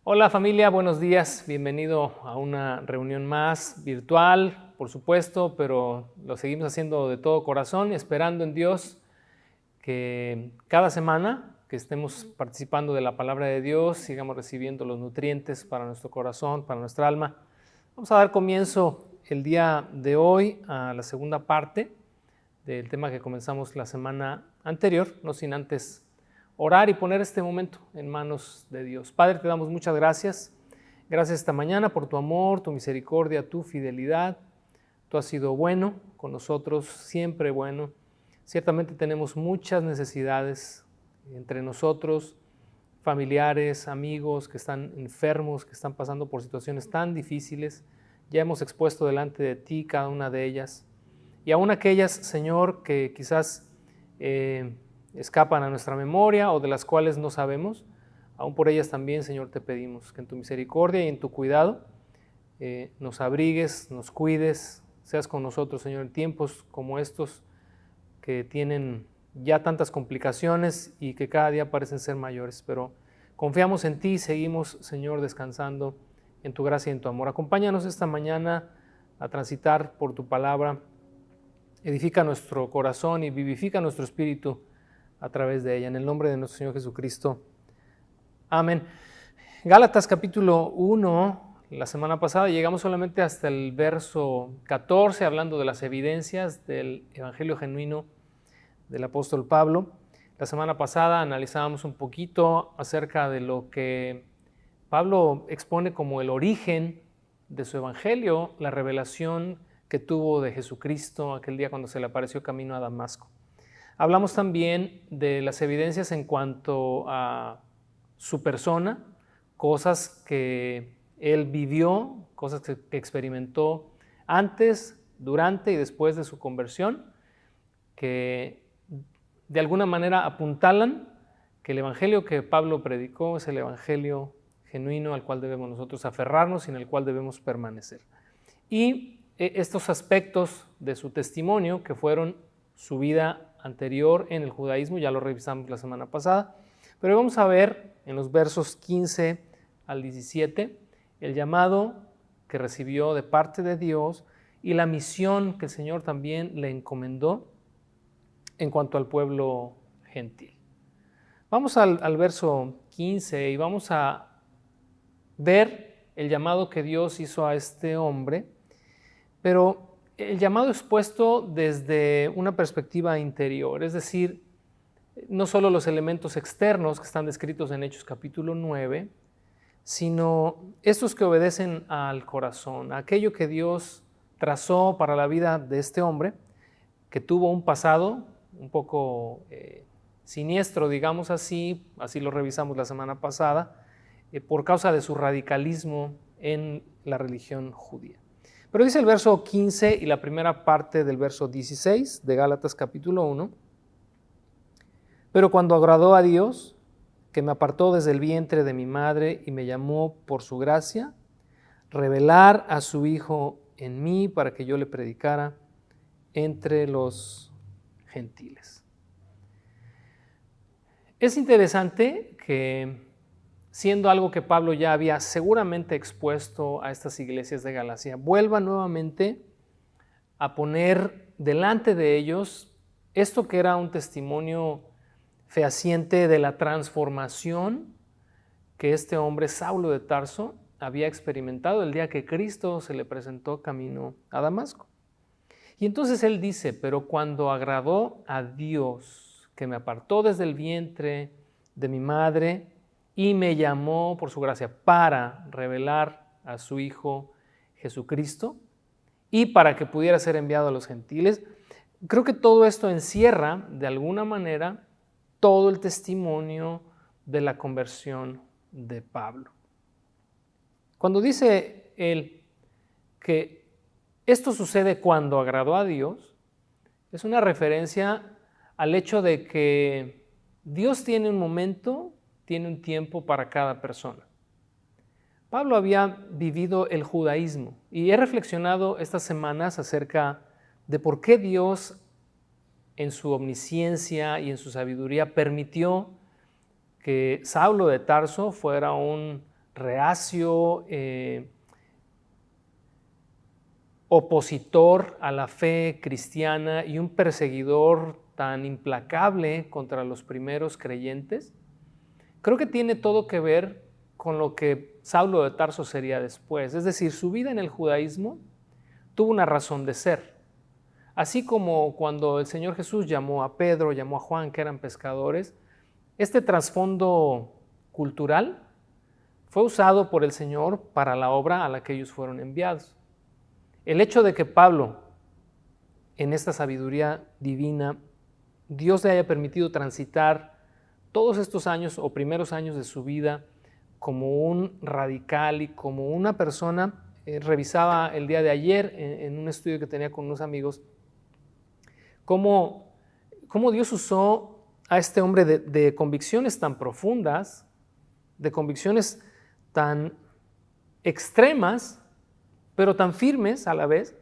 Hola familia, buenos días. Bienvenido a una reunión más virtual, por supuesto, pero lo seguimos haciendo de todo corazón, esperando en Dios que cada semana que estemos participando de la palabra de Dios, sigamos recibiendo los nutrientes para nuestro corazón, para nuestra alma. Vamos a dar comienzo el día de hoy a la segunda parte del tema que comenzamos la semana anterior, no sin antes orar y poner este momento en manos de Dios. Padre, te damos muchas gracias. Gracias esta mañana por tu amor, tu misericordia, tu fidelidad. Tú has sido bueno con nosotros, siempre bueno. Ciertamente tenemos muchas necesidades entre nosotros, familiares, amigos que están enfermos, que están pasando por situaciones tan difíciles. Ya hemos expuesto delante de ti cada una de ellas. Y aún aquellas, Señor, que quizás escapan a nuestra memoria o de las cuales no sabemos, aún por ellas también, Señor, te pedimos que en tu misericordia y en tu cuidado nos abrigues, nos cuides, seas con nosotros, Señor, en tiempos como estos que tienen ya tantas complicaciones y que cada día parecen ser mayores, pero confiamos en ti y seguimos, Señor, descansando en tu gracia y en tu amor. Acompáñanos esta mañana a transitar por tu palabra, edifica nuestro corazón y vivifica nuestro espíritu a través de ella. En el nombre de nuestro Señor Jesucristo. Amén. Gálatas capítulo 1, la semana pasada llegamos solamente hasta el verso 14, hablando de las evidencias del evangelio genuino del apóstol Pablo. La semana pasada analizábamos un poquito acerca de lo que Pablo expone como el origen de su evangelio, la revelación que tuvo de Jesucristo aquel día cuando se le apareció camino a Damasco. Hablamos también de las evidencias en cuanto a su persona, cosas que él vivió, cosas que experimentó antes, durante y después de su conversión, que de alguna manera apuntalan que el evangelio que Pablo predicó es el evangelio genuino al cual debemos nosotros aferrarnos y en el cual debemos permanecer. Y estos aspectos de su testimonio, que fueron su vida anterior en el judaísmo, ya lo revisamos la semana pasada, pero vamos a ver en los versos 15 al 17 el llamado que recibió de parte de Dios y la misión que el Señor también le encomendó en cuanto al pueblo gentil. Vamos al verso 15 y vamos a ver el llamado que Dios hizo a este hombre, pero el llamado es puesto desde una perspectiva interior, es decir, no solo los elementos externos que están descritos en Hechos capítulo 9, sino estos que obedecen al corazón, aquello que Dios trazó para la vida de este hombre, que tuvo un pasado un poco siniestro, digamos así lo revisamos la semana pasada, por causa de su radicalismo en la religión judía. Pero dice el verso 15 y la primera parte del verso 16 de Gálatas capítulo 1, pero cuando agradó a Dios, que me apartó desde el vientre de mi madre y me llamó por su gracia, revelar a su Hijo en mí para que yo le predicara entre los gentiles. Es interesante que, siendo algo que Pablo ya había seguramente expuesto a estas iglesias de Galacia, vuelva nuevamente a poner delante de ellos esto que era un testimonio fehaciente de la transformación que este hombre, Saulo de Tarso, había experimentado el día que Cristo se le presentó camino a Damasco. Y entonces él dice, pero cuando agradó a Dios, que me apartó desde el vientre de mi madre y me llamó por su gracia para revelar a su Hijo Jesucristo y para que pudiera ser enviado a los gentiles, creo que todo esto encierra de alguna manera todo el testimonio de la conversión de Pablo. Cuando dice él que esto sucede cuando agradó a Dios, es una referencia al hecho de que Dios tiene un momento, tiene un tiempo para cada persona. Pablo había vivido el judaísmo y he reflexionado estas semanas acerca de por qué Dios, en su omnisciencia y en su sabiduría, permitió que Saulo de Tarso fuera un reacio, opositor a la fe cristiana y un perseguidor tan implacable contra los primeros creyentes, creo que tiene todo que ver con lo que Saulo de Tarso sería después. Es decir, su vida en el judaísmo tuvo una razón de ser. Así como cuando el Señor Jesús llamó a Pedro, llamó a Juan, que eran pescadores, este trasfondo cultural fue usado por el Señor para la obra a la que ellos fueron enviados. El hecho de que Pablo, en esta sabiduría divina, Dios le haya permitido transitar todos estos años o primeros años de su vida como un radical y como una persona, revisaba el día de ayer en un estudio que tenía con unos amigos, cómo Dios usó a este hombre de convicciones tan profundas, de convicciones tan extremas, pero tan firmes a la vez,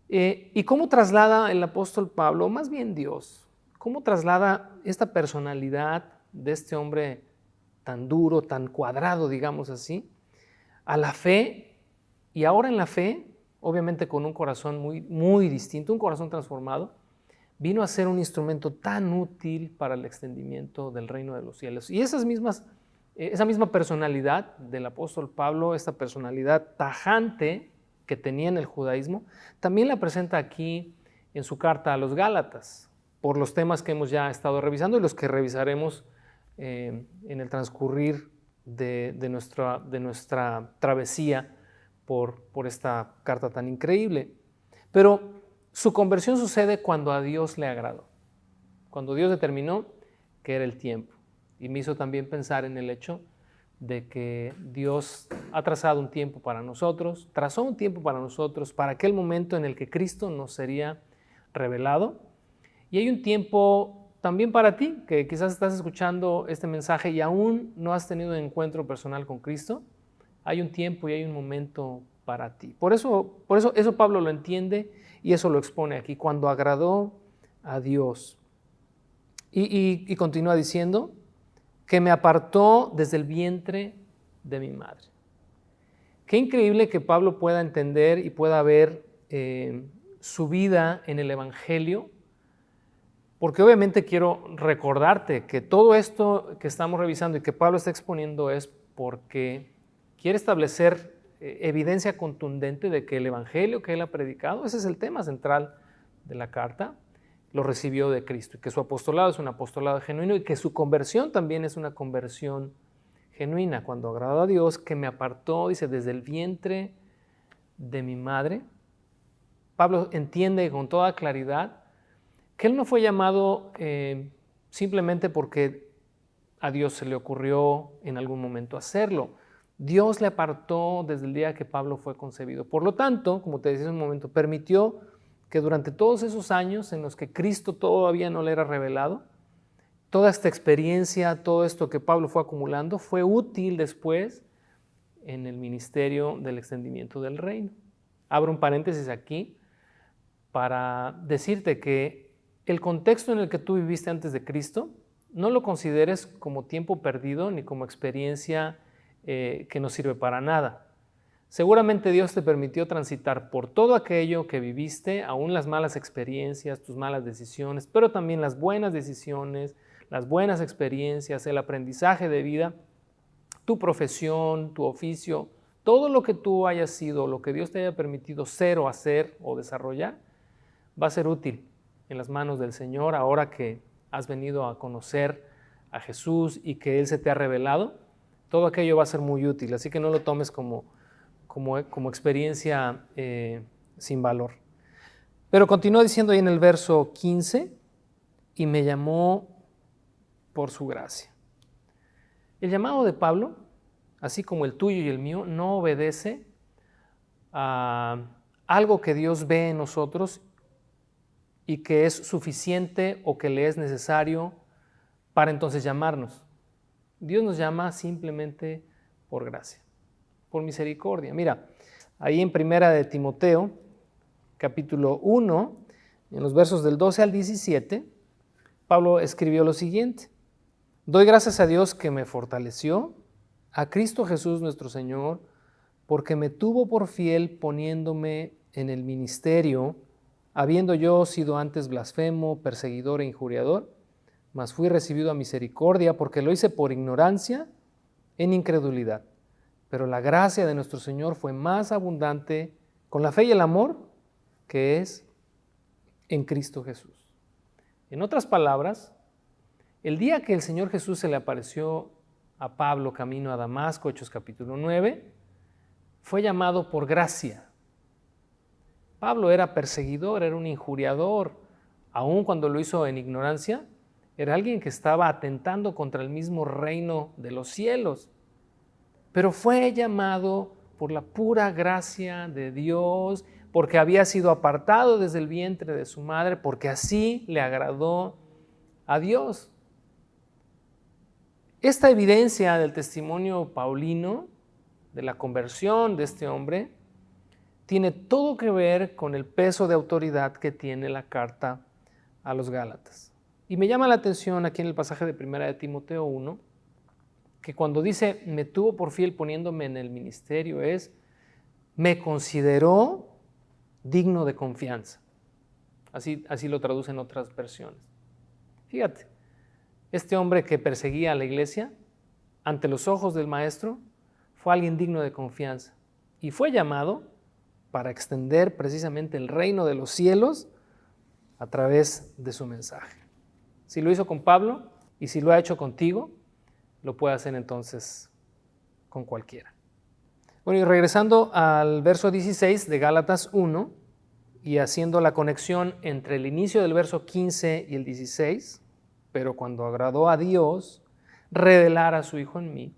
y cómo traslada el apóstol Pablo, más bien Dios, cómo traslada esta personalidad de este hombre tan duro, tan cuadrado, digamos así, a la fe, y ahora en la fe, obviamente con un corazón muy, muy distinto, un corazón transformado, vino a ser un instrumento tan útil para el extendimiento del reino de los cielos. Y esa misma personalidad del apóstol Pablo, esta personalidad tajante que tenía en el judaísmo, también la presenta aquí en su carta a los Gálatas, por los temas que hemos ya estado revisando y los que revisaremos en el transcurrir de nuestra travesía por esta carta tan increíble. Pero su conversión sucede cuando a Dios le agradó, cuando Dios determinó que era el tiempo. Y me hizo también pensar en el hecho de que Dios ha trazado un tiempo para nosotros, trazó un tiempo para nosotros, para aquel momento en el que Cristo nos sería revelado. Y hay un tiempo también para ti, que quizás estás escuchando este mensaje y aún no has tenido un encuentro personal con Cristo. Hay un tiempo y hay un momento para ti. Por eso Pablo lo entiende y eso lo expone aquí, cuando agradó a Dios. Y continúa diciendo que me apartó desde el vientre de mi madre. Qué increíble que Pablo pueda entender y pueda ver su vida en el Evangelio, porque obviamente quiero recordarte que todo esto que estamos revisando y que Pablo está exponiendo es porque quiere establecer evidencia contundente de que el Evangelio que él ha predicado, ese es el tema central de la carta, lo recibió de Cristo, y que su apostolado es un apostolado genuino y que su conversión también es una conversión genuina. Cuando agradó a Dios, que me apartó, dice, desde el vientre de mi madre. Pablo entiende con toda claridad que él no fue llamado simplemente porque a Dios se le ocurrió en algún momento hacerlo. Dios le apartó desde el día que Pablo fue concebido. Por lo tanto, como te decía en un momento, permitió que durante todos esos años en los que Cristo todavía no le era revelado, toda esta experiencia, todo esto que Pablo fue acumulando, fue útil después en el ministerio del extendimiento del reino. Abro un paréntesis aquí para decirte que el contexto en el que tú viviste antes de Cristo, no lo consideres como tiempo perdido ni como experiencia que no sirve para nada. Seguramente Dios te permitió transitar por todo aquello que viviste, aún las malas experiencias, tus malas decisiones, pero también las buenas decisiones, las buenas experiencias, el aprendizaje de vida, tu profesión, tu oficio, todo lo que tú hayas sido, lo que Dios te haya permitido ser o hacer o desarrollar, va a ser útil en las manos del Señor ahora que has venido a conocer a Jesús y que Él se te ha revelado. Todo aquello va a ser muy útil, así que no lo tomes como experiencia sin valor. Pero continúa diciendo ahí en el verso 15, y me llamó por su gracia. El llamado de Pablo, así como el tuyo y el mío, no obedece a algo que Dios ve en nosotros y que es suficiente o que le es necesario para entonces llamarnos. Dios nos llama simplemente por gracia, por misericordia. Mira, ahí en Primera de Timoteo, capítulo 1, en los versos del 12 al 17, Pablo escribió lo siguiente: doy gracias a Dios que me fortaleció a Cristo Jesús nuestro Señor, porque me tuvo por fiel poniéndome en el ministerio, habiendo yo sido antes blasfemo, perseguidor e injuriador, mas fui recibido a misericordia, porque lo hice por ignorancia en incredulidad. Pero la gracia de nuestro Señor fue más abundante con la fe y el amor que es en Cristo Jesús. En otras palabras, el día que el Señor Jesús se le apareció a Pablo camino a Damasco, Hechos capítulo 9, fue llamado por gracia. Pablo era perseguidor, era un injuriador, aun cuando lo hizo en ignorancia, era alguien que estaba atentando contra el mismo reino de los cielos. Pero fue llamado por la pura gracia de Dios, porque había sido apartado desde el vientre de su madre, porque así le agradó a Dios. Esta evidencia del testimonio paulino, de la conversión de este hombre, tiene todo que ver con el peso de autoridad que tiene la carta a los Gálatas. Y me llama la atención aquí en el pasaje de 1 de Timoteo 1, que cuando dice, me tuvo por fiel poniéndome en el ministerio, me consideró digno de confianza. Así lo traducen otras versiones. Fíjate, este hombre que perseguía a la iglesia, ante los ojos del maestro, fue alguien digno de confianza y fue llamado para extender precisamente el reino de los cielos a través de su mensaje. Si lo hizo con Pablo y si lo ha hecho contigo, lo puede hacer entonces con cualquiera. Bueno, y regresando al verso 16 de Gálatas 1 y haciendo la conexión entre el inicio del verso 15 y el 16, pero cuando agradó a Dios revelar a su Hijo en mí,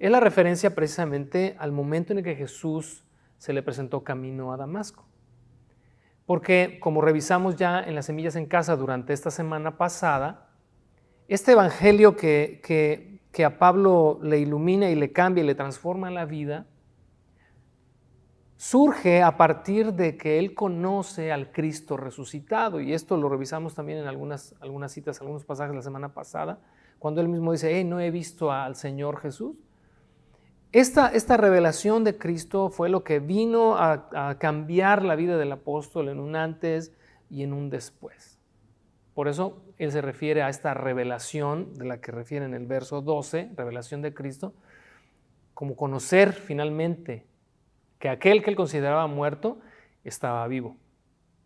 es la referencia precisamente al momento en el que Jesús se le presentó camino a Damasco. Porque, como revisamos ya en las Semillas en Casa durante esta semana pasada, este evangelio que a Pablo le ilumina y le cambia y le transforma la vida, surge a partir de que él conoce al Cristo resucitado. Y esto lo revisamos también en algunas citas, algunos pasajes la semana pasada, cuando él mismo dice, no he visto al Señor Jesús. Esta revelación de Cristo fue lo que vino a cambiar la vida del apóstol en un antes y en un después. Por eso él se refiere a esta revelación de la que refiere en el verso 12, revelación de Cristo, como conocer finalmente que aquel que él consideraba muerto estaba vivo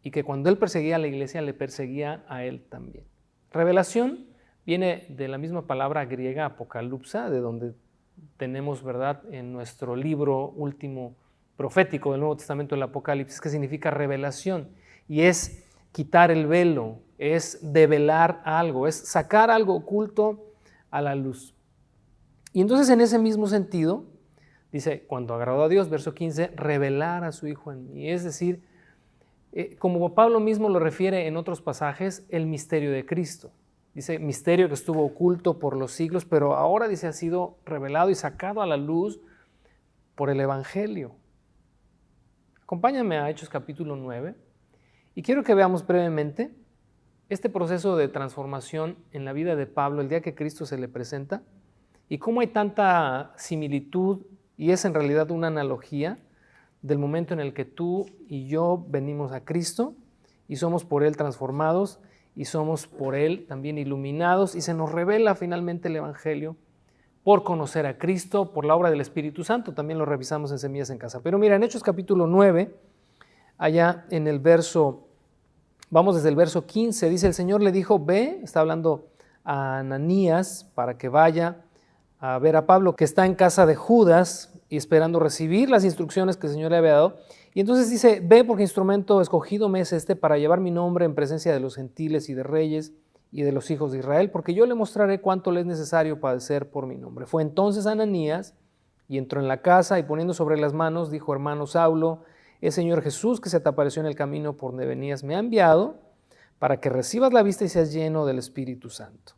y que cuando él perseguía a la iglesia le perseguía a él también. Revelación viene de la misma palabra griega apocalipsa, de donde tenemos, ¿verdad?, en nuestro libro último profético del Nuevo Testamento, el Apocalipsis, que significa revelación, y es quitar el velo, es develar algo, es sacar algo oculto a la luz. Y entonces en ese mismo sentido, dice, cuando agradó a Dios, verso 15, revelar a su Hijo en mí, es decir, como Pablo mismo lo refiere en otros pasajes, el misterio de Cristo. Dice, misterio que estuvo oculto por los siglos, pero ahora, dice, ha sido revelado y sacado a la luz por el Evangelio. Acompáñame a Hechos capítulo 9 y quiero que veamos brevemente este proceso de transformación en la vida de Pablo el día que Cristo se le presenta y cómo hay tanta similitud y es en realidad una analogía del momento en el que tú y yo venimos a Cristo y somos por Él transformados y somos por Él también iluminados y se nos revela finalmente el Evangelio por conocer a Cristo, por la obra del Espíritu Santo. También lo revisamos en Semillas en Casa. Pero mira, en Hechos capítulo 9, allá en el verso, vamos desde el verso 15, dice, el Señor le dijo, ve, está hablando a Ananías para que vaya a ver a Pablo, que está en casa de Judas y esperando recibir las instrucciones que el Señor le había dado. Y entonces dice, ve porque instrumento escogido me es este para llevar mi nombre en presencia de los gentiles y de reyes y de los hijos de Israel, porque yo le mostraré cuánto le es necesario padecer por mi nombre. Fue entonces Ananías y entró en la casa y poniendo sobre las manos, dijo, hermano Saulo, el Señor Jesús que se te apareció en el camino por donde venías me ha enviado para que recibas la vista y seas lleno del Espíritu Santo.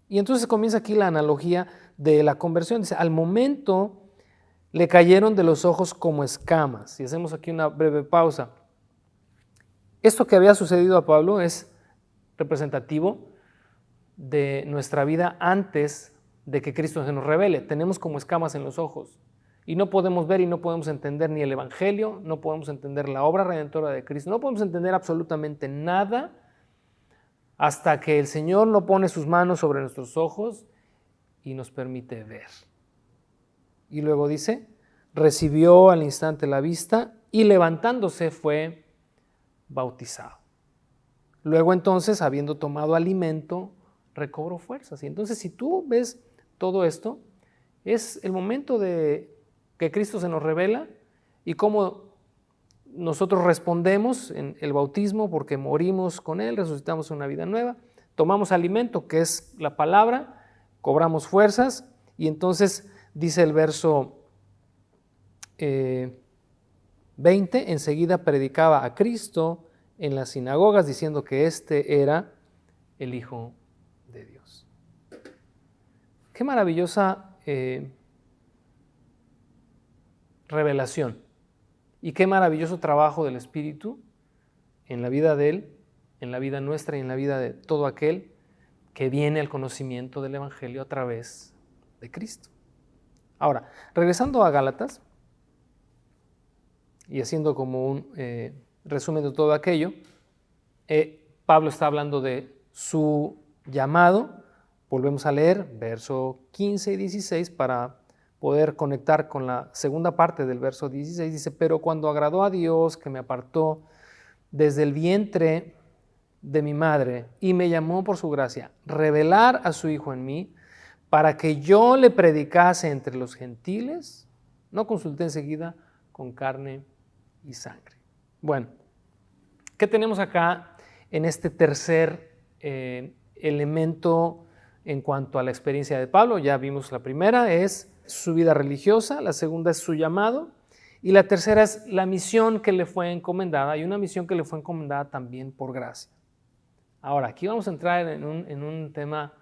Y entonces comienza aquí la analogía de la conversión. Dice, al momento le cayeron de los ojos como escamas. Y hacemos aquí una breve pausa. Esto que había sucedido a Pablo es representativo de nuestra vida antes de que Cristo se nos revele. Tenemos como escamas en los ojos y no podemos ver y no podemos entender ni el Evangelio, no podemos entender la obra redentora de Cristo, no podemos entender absolutamente nada hasta que el Señor no pone sus manos sobre nuestros ojos y nos permite ver. Y luego dice, recibió al instante la vista y levantándose fue bautizado. Luego entonces, habiendo tomado alimento, recobró fuerzas. Y entonces, si tú ves todo esto, es el momento de que Cristo se nos revela y cómo nosotros respondemos en el bautismo porque morimos con Él, resucitamos una vida nueva, tomamos alimento, que es la palabra, cobramos fuerzas y entonces dice el verso 20, enseguida predicaba a Cristo en las sinagogas diciendo que este era el Hijo de Dios. Qué maravillosa revelación y qué maravilloso trabajo del Espíritu en la vida de Él, en la vida nuestra y en la vida de todo aquel que viene al conocimiento del Evangelio a través de Cristo. Ahora, regresando a Gálatas y haciendo como un resumen de todo aquello, Pablo está hablando de su llamado. Volvemos a leer verso 15 y 16 para poder conectar con la segunda parte del verso 16. Dice, pero cuando agradó a Dios que me apartó desde el vientre de mi madre y me llamó por su gracia, revelar a su Hijo en mí, para que yo le predicase entre los gentiles, no consulté enseguida con carne y sangre. Bueno, ¿qué tenemos acá en este tercer elemento en cuanto a la experiencia de Pablo? Ya vimos la primera, es su vida religiosa, la segunda es su llamado y la tercera es la misión que le fue encomendada y una misión que le fue encomendada también por gracia. Ahora, aquí vamos a entrar en un tema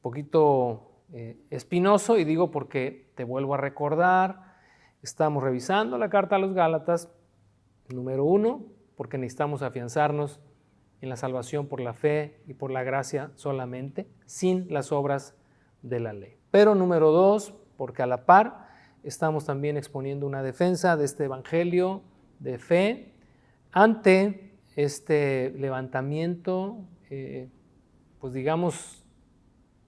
poquito espinoso y digo porque te vuelvo a recordar, estamos revisando la carta a los Gálatas, número 1, porque necesitamos afianzarnos en la salvación por la fe y por la gracia solamente, sin las obras de la ley. Pero número 2, porque a la par estamos también exponiendo una defensa de este evangelio de fe ante este levantamiento, pues digamos,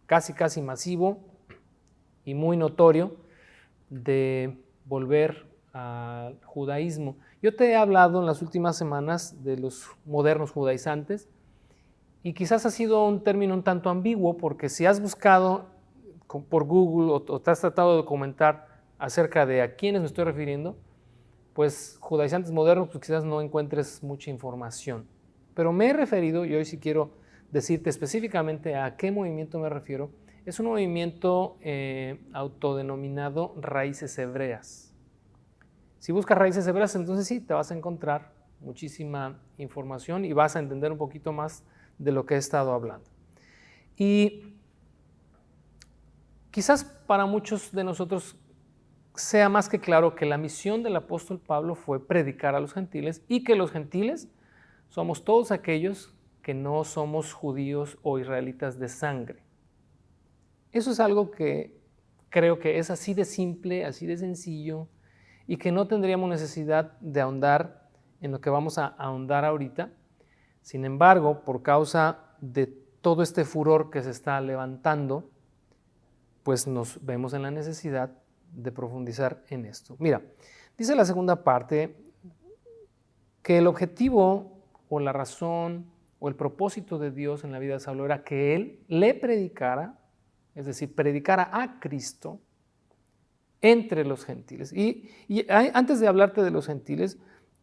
casi masivo y muy notorio de volver al judaísmo. Yo te he hablado en las últimas semanas de los modernos judaizantes y quizás ha sido un término un tanto ambiguo porque si has buscado por Google o te has tratado de documentar acerca de a quiénes me estoy refiriendo, pues judaizantes modernos pues quizás no encuentres mucha información. Pero me he referido, y hoy sí quiero decirte específicamente a qué movimiento me refiero, es un movimiento autodenominado Raíces Hebreas. Si buscas Raíces Hebreas, entonces sí, te vas a encontrar muchísima información y vas a entender un poquito más de lo que he estado hablando. Y quizás para muchos de nosotros sea más que claro que la misión del apóstol Pablo fue predicar a los gentiles y que los gentiles somos todos aquellos que no somos judíos o israelitas de sangre. Eso es algo que creo que es así de simple, así de sencillo y que no tendríamos necesidad de ahondar en lo que vamos a ahondar ahorita. Sin embargo, por causa de todo este furor que se está levantando, pues nos vemos en la necesidad de profundizar en esto. Mira, dice la segunda parte que el objetivo o la razón o el propósito de Dios en la vida de Saulo era que él le predicara, es decir, predicara a Cristo entre los gentiles. Y antes de hablarte de los gentiles,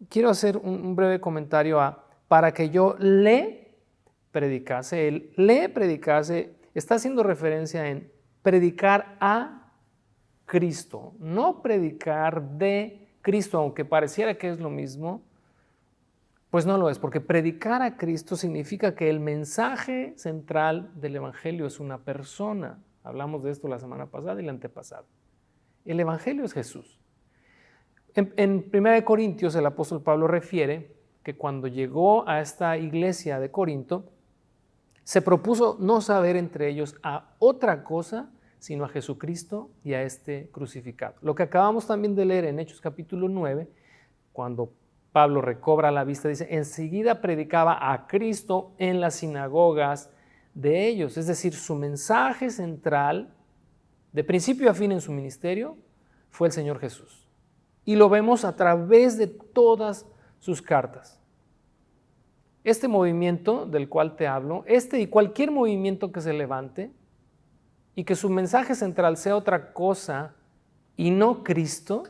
quiero hacer un breve comentario para que yo le predicase. Él le predicase, está haciendo referencia en predicar a Cristo, no predicar de Cristo, aunque pareciera que es lo mismo, pues no lo es, porque predicar a Cristo significa que el mensaje central del Evangelio es una persona. Hablamos de esto la semana pasada y la antepasada. El Evangelio es Jesús. En 1 Corintios el apóstol Pablo refiere que cuando llegó a esta iglesia de Corinto, se propuso no saber entre ellos a otra cosa, sino a Jesucristo y a este crucificado. Lo que acabamos también de leer en Hechos capítulo 9, cuando Pablo recobra la vista, dice, enseguida predicaba a Cristo en las sinagogas de ellos. Es decir, su mensaje central, de principio a fin en su ministerio, fue el Señor Jesús. Y lo vemos a través de todas sus cartas. Este movimiento del cual te hablo, este y cualquier movimiento que se levante y que su mensaje central sea otra cosa y no Cristo,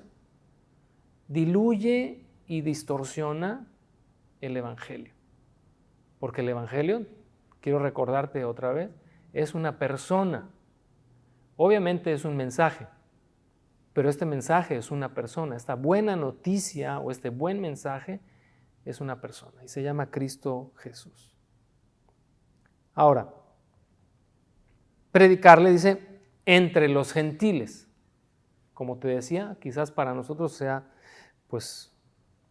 diluye y distorsiona el Evangelio. Porque el Evangelio, quiero recordarte otra vez, es una persona. Obviamente es un mensaje, pero este mensaje es una persona. Esta buena noticia o este buen mensaje es una persona y se llama Cristo Jesús. Ahora, predicarle dice entre los gentiles. Como te decía, quizás para nosotros sea pues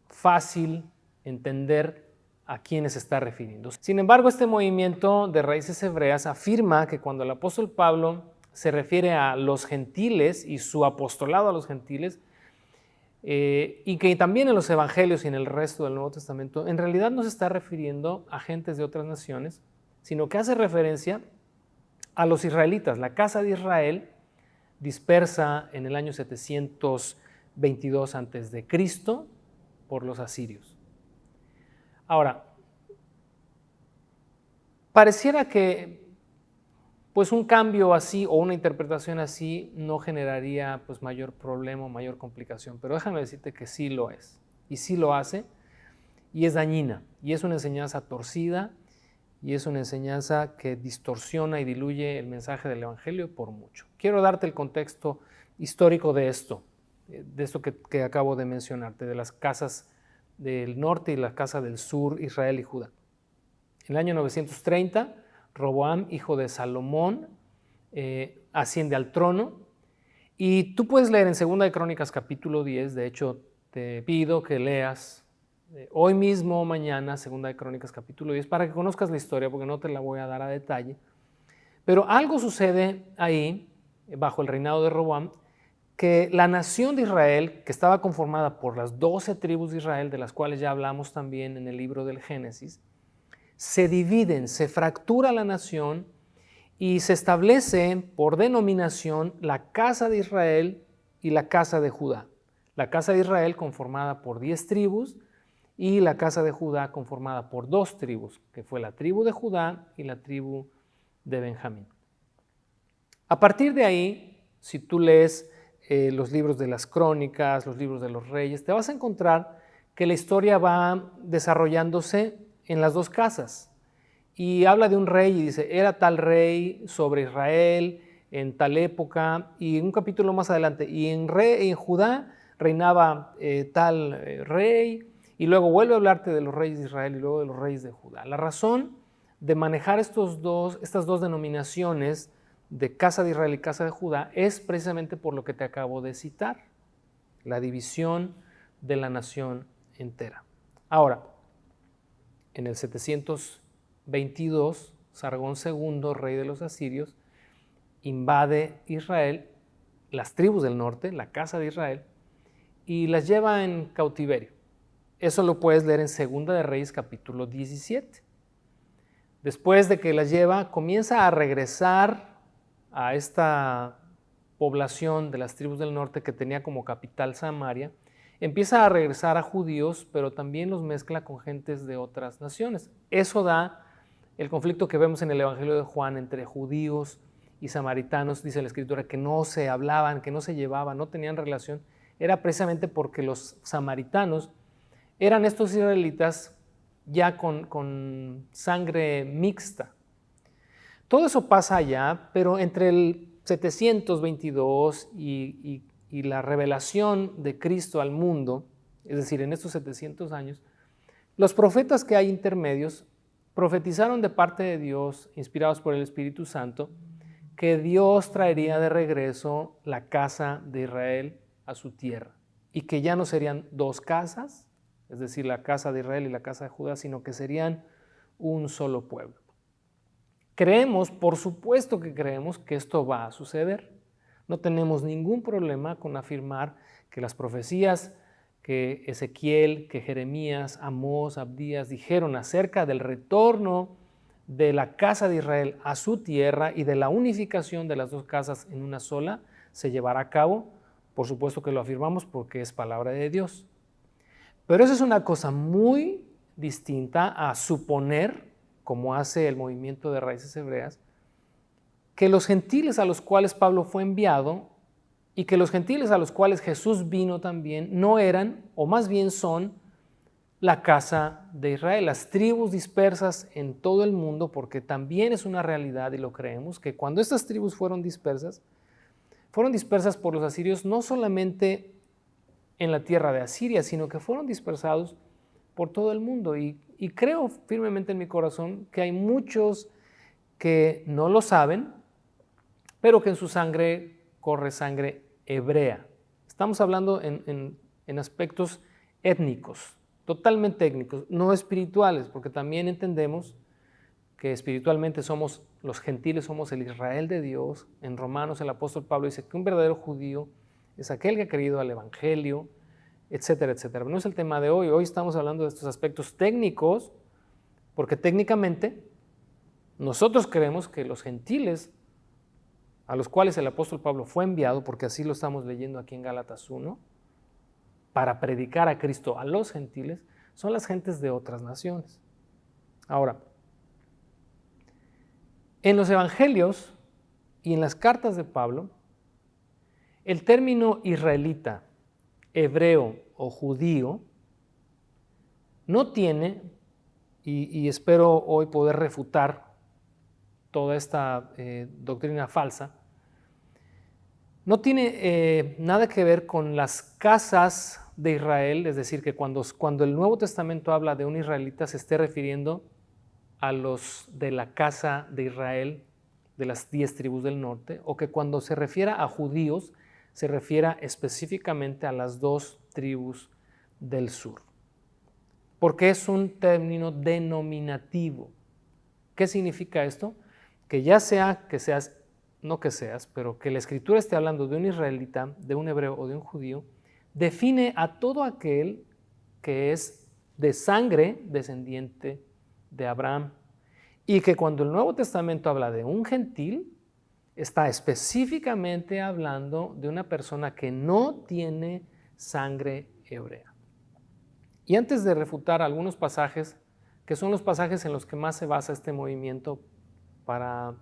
fácil entender a quiénes se está refiriendo. Sin embargo, este movimiento de raíces hebreas afirma que cuando el apóstol Pablo se refiere a los gentiles y su apostolado a los gentiles, y que también en los evangelios y en el resto del Nuevo Testamento, en realidad no se está refiriendo a gentes de otras naciones, sino que hace referencia a los israelitas, la casa de Israel, dispersa en el año 722 a.C. por los asirios. Ahora, pareciera que pues un cambio así o una interpretación así no generaría pues mayor problema o mayor complicación, pero déjame decirte que sí lo es, y sí lo hace, y es dañina, y es una enseñanza torcida, y es una enseñanza que distorsiona y diluye el mensaje del Evangelio por mucho. Quiero darte el contexto histórico de esto que acabo de mencionarte, de las casas del norte y la casa del sur, Israel y Judá. En el año 930, Roboam, hijo de Salomón, asciende al trono, y tú puedes leer en 2 de Crónicas capítulo 10, de hecho te pido que leas hoy mismo o mañana 2 de Crónicas capítulo 10 para que conozcas la historia, porque no te la voy a dar a detalle, pero algo sucede ahí, bajo el reinado de Roboam, que la nación de Israel, que estaba conformada por las 12 tribus de Israel, de las cuales ya hablamos también en el libro del Génesis, se dividen, se fractura la nación y se establece por denominación la casa de Israel y la casa de Judá. La casa de Israel conformada por 10 tribus y la casa de Judá conformada por 2 tribus, que fue la tribu de Judá y la tribu de Benjamín. A partir de ahí, si tú lees los libros de las crónicas, los libros de los reyes, te vas a encontrar que la historia va desarrollándose en las 2 casas. Y habla de un rey y dice, era tal rey sobre Israel en tal época, y un capítulo más adelante, y en Judá reinaba tal rey, y luego vuelve a hablarte de los reyes de Israel y luego de los reyes de Judá. La razón de manejar estas dos denominaciones de casa de Israel y casa de Judá es precisamente por lo que te acabo de citar, la división de la nación entera. Ahora, en el 722, Sargón II, rey de los asirios, invade Israel, las tribus del norte, la casa de Israel, y las lleva en cautiverio. Eso lo puedes leer en 2 de Reyes capítulo 17. Después de que las lleva, comienza a regresar a esta población de las tribus del norte que tenía como capital Samaria, empieza a regresar a judíos, pero también los mezcla con gentes de otras naciones. Eso da el conflicto que vemos en el Evangelio de Juan entre judíos y samaritanos, dice la Escritura, que no se hablaban, que no se llevaban, no tenían relación. Era precisamente porque los samaritanos eran estos israelitas ya con sangre mixta. Todo eso pasa allá, pero entre el 722 y la revelación de Cristo al mundo, es decir, en estos 700 años, los profetas que hay intermedios profetizaron de parte de Dios, inspirados por el Espíritu Santo, que Dios traería de regreso la casa de Israel a su tierra y que ya no serían 2 casas, es decir, la casa de Israel y la casa de Judá, sino que serían un solo pueblo. Creemos, por supuesto que creemos que esto va a suceder. No tenemos ningún problema con afirmar que las profecías que Ezequiel, que Jeremías, Amós, Abdías dijeron acerca del retorno de la casa de Israel a su tierra y de la unificación de las dos casas en una sola, se llevará a cabo. Por supuesto que lo afirmamos porque es palabra de Dios. Pero eso es una cosa muy distinta a suponer, como hace el movimiento de Raíces Hebreas, que los gentiles a los cuales Pablo fue enviado y que los gentiles a los cuales Jesús vino también no eran, o más bien son, la casa de Israel, las tribus dispersas en todo el mundo, porque también es una realidad y lo creemos, que cuando estas tribus fueron dispersas por los asirios no solamente en la tierra de Asiria, sino que fueron dispersados por todo el mundo. Y creo firmemente en mi corazón que hay muchos que no lo saben, pero que en su sangre corre sangre hebrea. Estamos hablando en aspectos étnicos, totalmente étnicos, no espirituales, porque también entendemos que espiritualmente somos los gentiles, somos el Israel de Dios. En Romanos el apóstol Pablo dice que un verdadero judío es aquel que ha creído al evangelio, etcétera, etcétera. No es el tema de hoy. Hoy estamos hablando de estos aspectos técnicos, porque técnicamente nosotros creemos que los gentiles a los cuales el apóstol Pablo fue enviado, porque así lo estamos leyendo aquí en Gálatas 1, para predicar a Cristo a los gentiles, son las gentes de otras naciones. Ahora, en los evangelios y en las cartas de Pablo, el término israelita, hebreo o judío no tiene, y espero hoy poder refutar toda esta doctrina falsa, no tiene nada que ver con las casas de Israel, es decir, que cuando el Nuevo Testamento habla de un israelita se esté refiriendo a los de la casa de Israel, de las 10 tribus del norte, o que cuando se refiera a judíos se refiera específicamente a las 2 tribus del sur, porque es un término denominativo. ¿Qué significa esto? Que ya sea que seas, no que seas, pero que la Escritura esté hablando de un israelita, de un hebreo o de un judío, define a todo aquel que es de sangre descendiente de Abraham, y que cuando el Nuevo Testamento habla de un gentil, está específicamente hablando de una persona que no tiene sangre hebrea. Y antes de refutar algunos pasajes, que son los pasajes en los que más se basa este movimiento para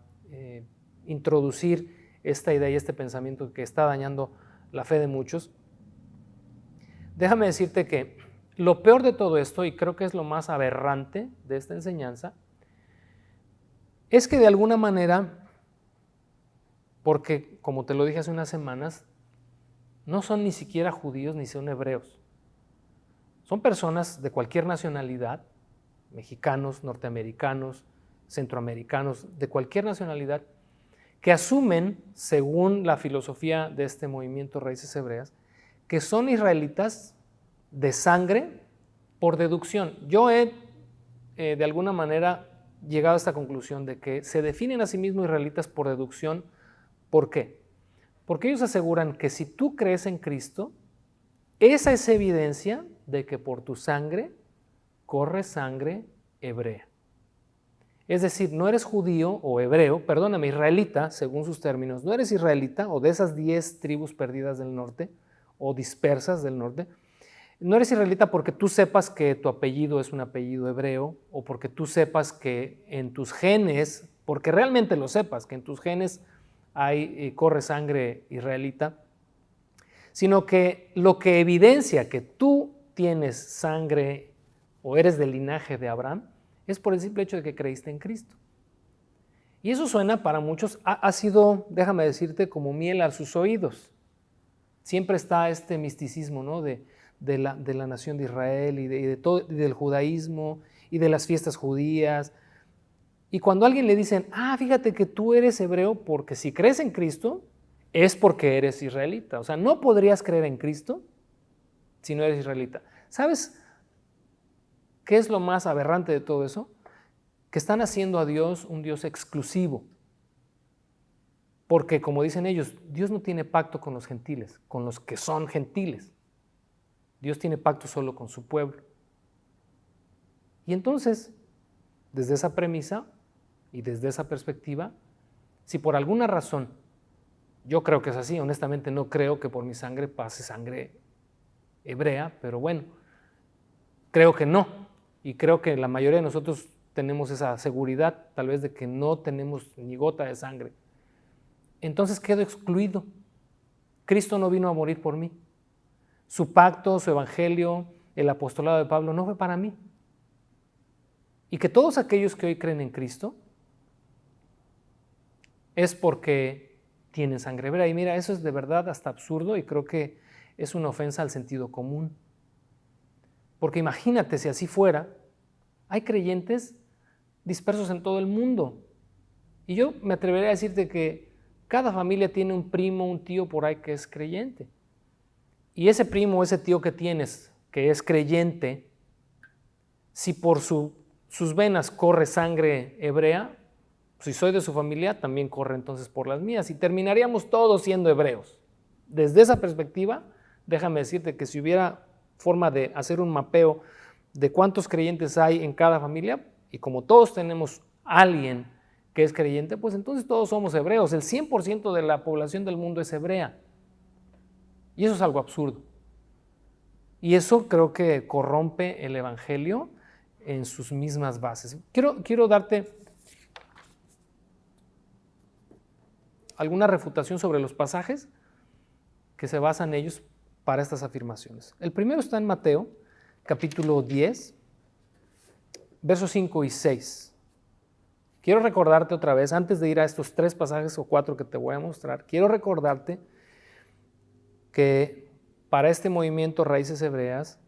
introducir esta idea y este pensamiento que está dañando la fe de muchos, déjame decirte que lo peor de todo esto, y creo que es lo más aberrante de esta enseñanza, es que de alguna manera, porque como te lo dije hace unas semanas, no son ni siquiera judíos ni son hebreos. Son personas de cualquier nacionalidad, mexicanos, norteamericanos, centroamericanos, de cualquier nacionalidad, que asumen, según la filosofía de este movimiento Raíces Hebreas, que son israelitas de sangre por deducción. Yo he, de alguna manera, llegado a esta conclusión de que se definen a sí mismos israelitas por deducción. ¿Por qué? Porque ellos aseguran que si tú crees en Cristo, esa es evidencia de que por tu sangre corre sangre hebrea. Es decir, no eres judío o hebreo, perdóname, israelita, según sus términos, no eres israelita o de esas 10 tribus perdidas del norte o dispersas del norte, no eres israelita porque tú sepas que tu apellido es un apellido hebreo o porque tú sepas que en tus genes, porque realmente lo sepas, que en tus genes corre sangre israelita, sino que lo que evidencia que tú tienes sangre o eres del linaje de Abraham es por el simple hecho de que creíste en Cristo. Y eso suena para muchos, ha sido, déjame decirte, como miel a sus oídos. Siempre está este misticismo, ¿no? de la nación de Israel y del judaísmo y de las fiestas judías. Y cuando a alguien le dicen, fíjate que tú eres hebreo porque si crees en Cristo es porque eres israelita. O sea, no podrías creer en Cristo si no eres israelita. ¿Sabes qué es lo más aberrante de todo eso? que están haciendo a Dios un Dios exclusivo. Porque, como dicen ellos, Dios no tiene pacto con los gentiles, con los que son gentiles. Dios tiene pacto solo con su pueblo. Y entonces, desde esa premisa y desde esa perspectiva, si por alguna razón, yo creo que es así, honestamente no creo que por mi sangre pase sangre hebrea, pero bueno, creo que no. Y creo que la mayoría de nosotros tenemos esa seguridad, tal vez de que no tenemos ni gota de sangre. Entonces quedo excluido. Cristo no vino a morir por mí. Su pacto, su evangelio, el apostolado de Pablo no fue para mí. Y que todos aquellos que hoy creen en Cristo es porque tienen sangre hebrea. Y mira, eso es de verdad hasta absurdo y creo que es una ofensa al sentido común. Porque imagínate si así fuera, hay creyentes dispersos en todo el mundo. Y yo me atrevería a decirte que cada familia tiene un primo, un tío por ahí que es creyente. Y ese primo o ese tío que tienes, que es creyente, si por sus venas corre sangre hebrea, si soy de su familia, también corre entonces por las mías. Y terminaríamos todos siendo hebreos. Desde esa perspectiva, déjame decirte que si hubiera forma de hacer un mapeo de cuántos creyentes hay en cada familia, y como todos tenemos alguien que es creyente, pues entonces todos somos hebreos. El 100% de la población del mundo es hebrea. Y eso es algo absurdo. Y eso creo que corrompe el evangelio en sus mismas bases. Quiero darte alguna refutación sobre los pasajes que se basan en ellos para estas afirmaciones. El primero está en Mateo, capítulo 10, versos 5 y 6. Quiero recordarte otra vez, antes de ir a estos 3 pasajes o 4 que te voy a mostrar, quiero recordarte que para este movimiento Raíces Hebreas,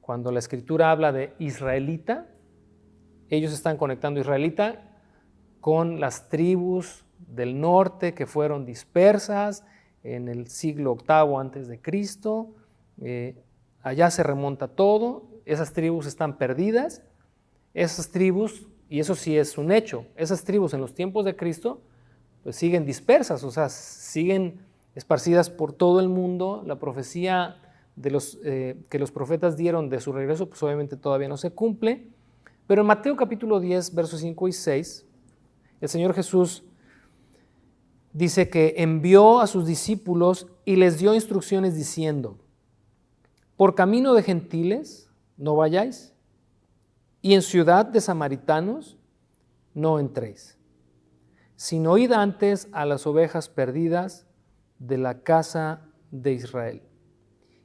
cuando la Escritura habla de israelita, ellos están conectando israelita con las tribus del norte que fueron dispersas en el siglo VIII antes de Cristo. Allá se remonta todo, esas tribus están perdidas, esas tribus, y eso sí es un hecho, esas tribus en los tiempos de Cristo pues siguen dispersas, o sea, siguen esparcidas por todo el mundo. La profecía que los profetas dieron de su regreso pues obviamente todavía no se cumple, pero en Mateo capítulo 10, versos 5 y 6, el Señor Jesús dice que envió a sus discípulos y les dio instrucciones diciendo: por camino de gentiles no vayáis, y en ciudad de samaritanos no entréis, sino id antes a las ovejas perdidas de la casa de Israel.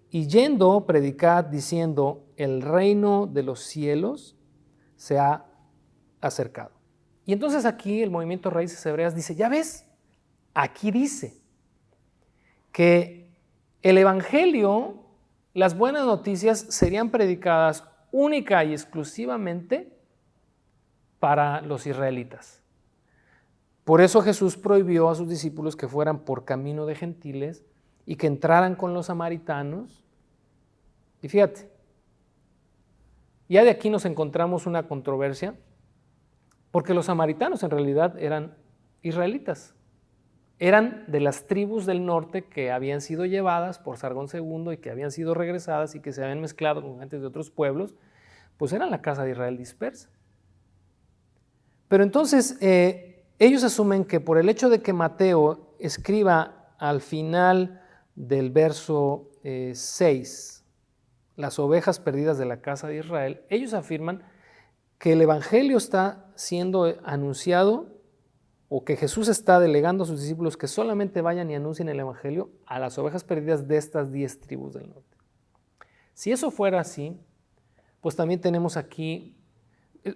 Y yendo, predicad diciendo: el reino de los cielos se ha acercado. Y entonces aquí el movimiento Raíces Hebreas dice, ya ves, aquí dice que el evangelio, las buenas noticias serían predicadas única y exclusivamente para los israelitas. Por eso Jesús prohibió a sus discípulos que fueran por camino de gentiles y que entraran con los samaritanos. Y fíjate, ya de aquí nos encontramos una controversia, porque los samaritanos en realidad eran israelitas. Eran de las tribus del norte que habían sido llevadas por Sargón II y que habían sido regresadas y que se habían mezclado con gente de otros pueblos, pues eran la casa de Israel dispersa. Pero entonces ellos asumen que por el hecho de que Mateo escriba al final del verso 6, las ovejas perdidas de la casa de Israel, ellos afirman que el evangelio está siendo anunciado, o que Jesús está delegando a sus discípulos que solamente vayan y anuncien el evangelio a las ovejas perdidas de estas 10 tribus del norte. Si eso fuera así, pues también tenemos aquí,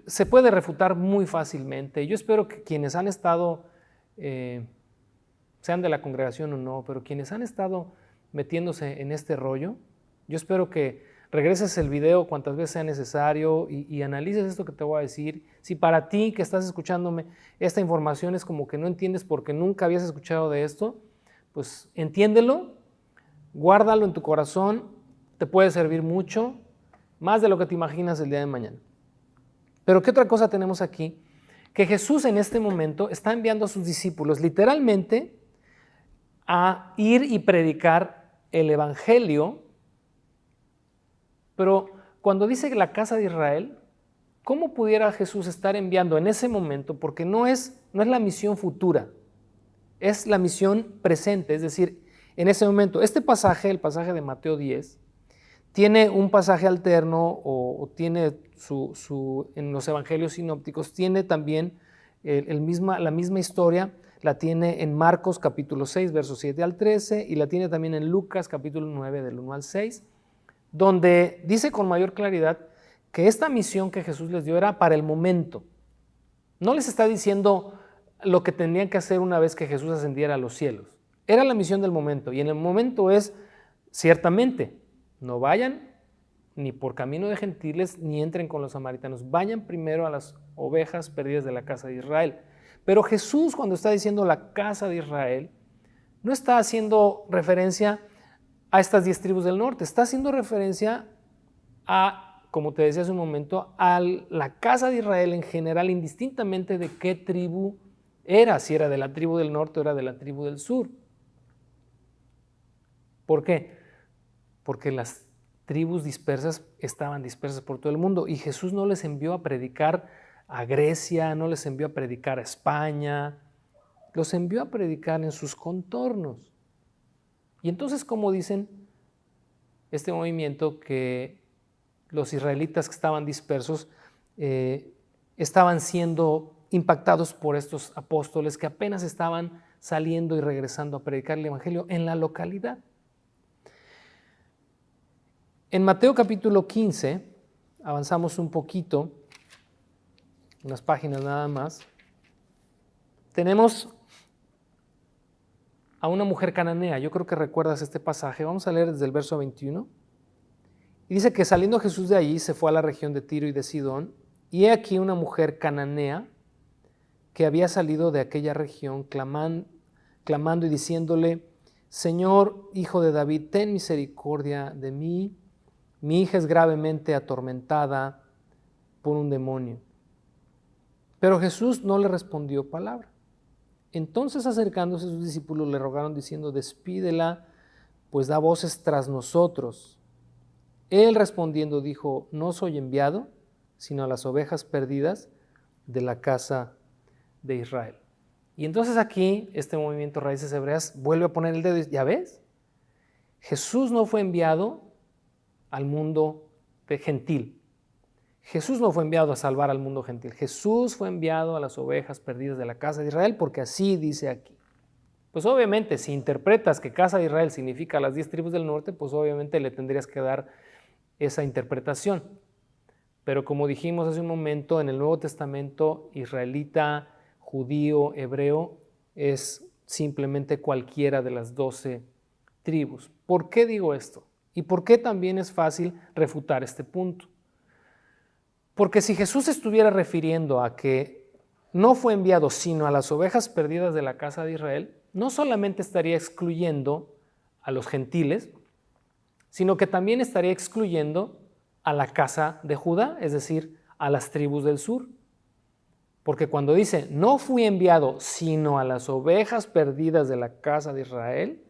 se puede refutar muy fácilmente. Yo espero que quienes han estado, sean de la congregación o no, pero quienes han estado metiéndose en este rollo, yo espero que regreses el video cuantas veces sea necesario y analices esto que te voy a decir. Si para ti que estás escuchándome esta información es como que no entiendes porque nunca habías escuchado de esto, pues entiéndelo, guárdalo en tu corazón, te puede servir mucho, más de lo que te imaginas el día de mañana. Pero ¿qué otra cosa tenemos aquí? Que Jesús en este momento está enviando a sus discípulos literalmente a ir y predicar el Evangelio, pero cuando dice la casa de Israel, ¿cómo pudiera Jesús estar enviando en ese momento? Porque no es la misión futura, es la misión presente, es decir, en ese momento. Este pasaje, el pasaje de Mateo 10, tiene un pasaje alterno o tiene en los evangelios sinópticos, tiene también la misma historia, la tiene en Marcos capítulo 6, versos 7 al 13, y la tiene también en Lucas capítulo 9, del 1 al 6, donde dice con mayor claridad que esta misión que Jesús les dio era para el momento. No les está diciendo lo que tenían que hacer una vez que Jesús ascendiera a los cielos. Era la misión del momento, y en el momento es, ciertamente, no vayan ni por camino de gentiles, ni entren con los samaritanos. Vayan primero a las ovejas perdidas de la casa de Israel. Pero Jesús, cuando está diciendo la casa de Israel, no está haciendo referencia a estas 10 tribus del norte, está haciendo referencia a, como te decía hace un momento, a la casa de Israel en general, indistintamente de qué tribu era, si era de la tribu del norte o era de la tribu del sur. ¿Por qué? Porque las tribus dispersas estaban dispersas por todo el mundo y Jesús no les envió a predicar a Grecia, no les envió a predicar a España, los envió a predicar en sus contornos. Y entonces, como dicen este movimiento, que los israelitas que estaban dispersos estaban siendo impactados por estos apóstoles que apenas estaban saliendo y regresando a predicar el evangelio en la localidad. En Mateo capítulo 15, avanzamos un poquito, unas páginas nada más, tenemos a una mujer cananea. Yo creo que recuerdas este pasaje. Vamos a leer desde el verso 21. Y dice que saliendo Jesús de allí se fue a la región de Tiro y de Sidón, y he aquí una mujer cananea que había salido de aquella región clamando y diciéndole: Señor, hijo de David, ten misericordia de mí. Mi hija es gravemente atormentada por un demonio. Pero Jesús no le respondió palabra. Entonces, acercándose a sus discípulos, le rogaron diciendo: despídela, pues da voces tras nosotros. Él respondiendo dijo: no soy enviado, sino a las ovejas perdidas de la casa de Israel. Y entonces aquí, este movimiento Raíces Hebreas vuelve a poner el dedo y dice: ¿ya ves? Jesús no fue enviado al mundo gentil. Jesús no fue enviado a salvar al mundo gentil. Jesús fue enviado a las ovejas perdidas de la casa de Israel, porque así dice aquí. Pues obviamente, si interpretas que casa de Israel significa las 10 tribus del norte, pues obviamente le tendrías que dar esa interpretación. Pero como dijimos hace un momento, en el Nuevo Testamento, israelita, judío, hebreo, es simplemente cualquiera de las 12 tribus. ¿Por qué digo esto? ¿Y por qué también es fácil refutar este punto? Porque si Jesús estuviera refiriendo a que no fue enviado sino a las ovejas perdidas de la casa de Israel, no solamente estaría excluyendo a los gentiles, sino que también estaría excluyendo a la casa de Judá, es decir, a las tribus del sur. Porque cuando dice, no fui enviado sino a las ovejas perdidas de la casa de Israel,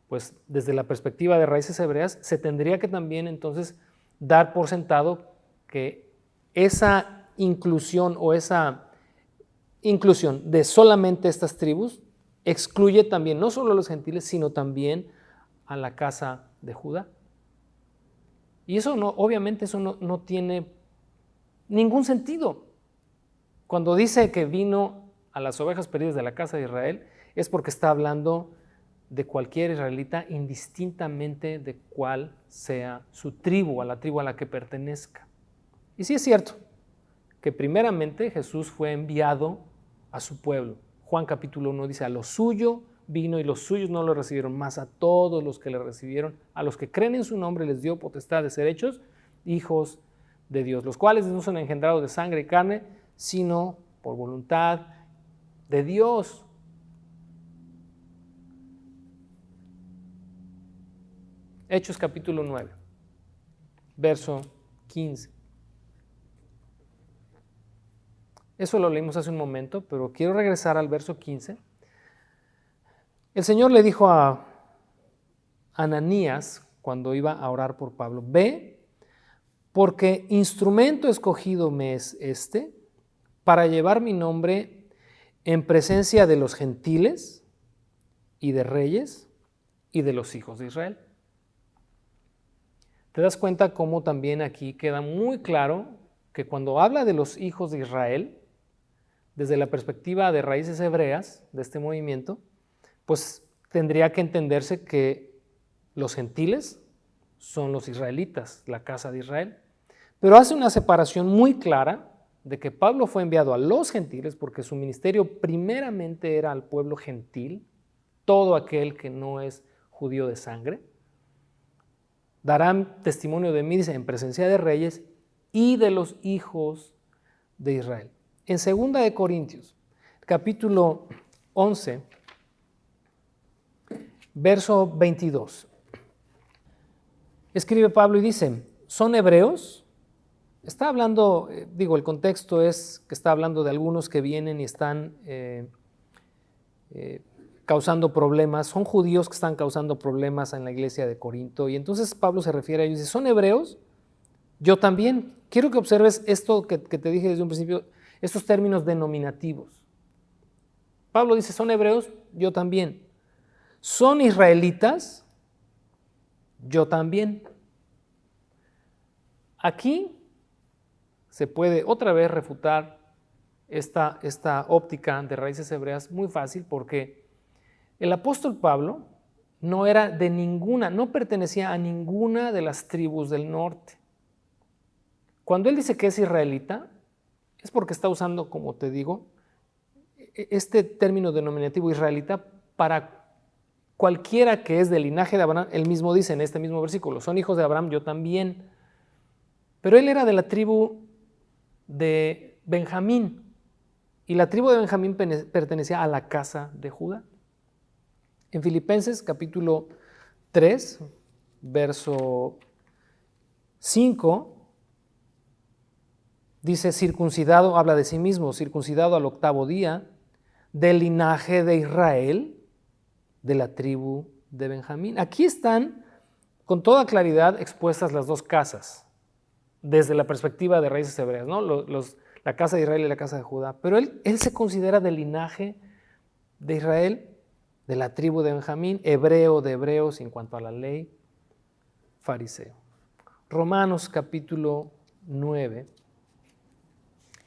pues desde la perspectiva de Raíces Hebreas, se tendría que también entonces dar por sentado que esa inclusión o esa inclusión de solamente estas tribus excluye también no solo a los gentiles, sino también a la casa de Judá. Y eso no, obviamente eso no tiene ningún sentido. Cuando dice que vino a las ovejas perdidas de la casa de Israel, es porque está hablando de cualquier israelita indistintamente de cuál sea su tribu, a la tribu a la que pertenezca. Y sí es cierto que primeramente Jesús fue enviado a su pueblo. Juan capítulo 1 dice: a lo suyo vino y los suyos no lo recibieron, mas a todos los que le recibieron, a los que creen en su nombre les dio potestad de ser hechos hijos de Dios, los cuales no son engendrados de sangre y carne, sino por voluntad de Dios. Hechos capítulo 9, verso 15. Eso lo leímos hace un momento, pero quiero regresar al verso 15. El Señor le dijo a Ananías, cuando iba a orar por Pablo, ve, porque instrumento escogido me es este, para llevar mi nombre en presencia de los gentiles y de reyes y de los hijos de Israel. ¿Te das cuenta cómo también aquí queda muy claro que cuando habla de los hijos de Israel, desde la perspectiva de raíces hebreas de este movimiento, pues tendría que entenderse que los gentiles son los israelitas, la casa de Israel. Pero hace una separación muy clara de que Pablo fue enviado a los gentiles porque su ministerio primeramente era al pueblo gentil, todo aquel que no es judío de sangre. Darán testimonio de mí, dice, en presencia de reyes y de los hijos de Israel. En 2 de Corintios, capítulo 11, verso 22, escribe Pablo y dice, ¿son hebreos? Está hablando, el contexto es que está hablando de algunos que vienen y están causando problemas, son judíos que están causando problemas en la iglesia de Corinto, y entonces Pablo se refiere a ellos y dice, ¿son hebreos? Yo también. Quiero que observes esto que te dije desde un principio, estos términos denominativos. Pablo dice, ¿son hebreos? Yo también. ¿Son israelitas? Yo también. Aquí se puede otra vez refutar esta óptica de raíces hebreas muy fácil, porque el apóstol Pablo no era de ninguna, no pertenecía a ninguna de las tribus del norte. Cuando él dice que es israelita, es porque está usando, como te digo, este término denominativo israelita para cualquiera que es del linaje de Abraham. Él mismo dice en este mismo versículo, son hijos de Abraham, yo también. Pero él era de la tribu de Benjamín, y la tribu de Benjamín pertenecía a la casa de Judá. En Filipenses capítulo 3, verso 5, dice, circuncidado, habla de sí mismo, circuncidado al 8º día, del linaje de Israel, de la tribu de Benjamín. Aquí están con toda claridad expuestas las dos casas, desde la perspectiva de raíces hebreas, ¿no? La casa de Israel y la casa de Judá. Pero él se considera del linaje de Israel, de la tribu de Benjamín, hebreo de hebreos en cuanto a la ley, fariseo. Romanos capítulo 9.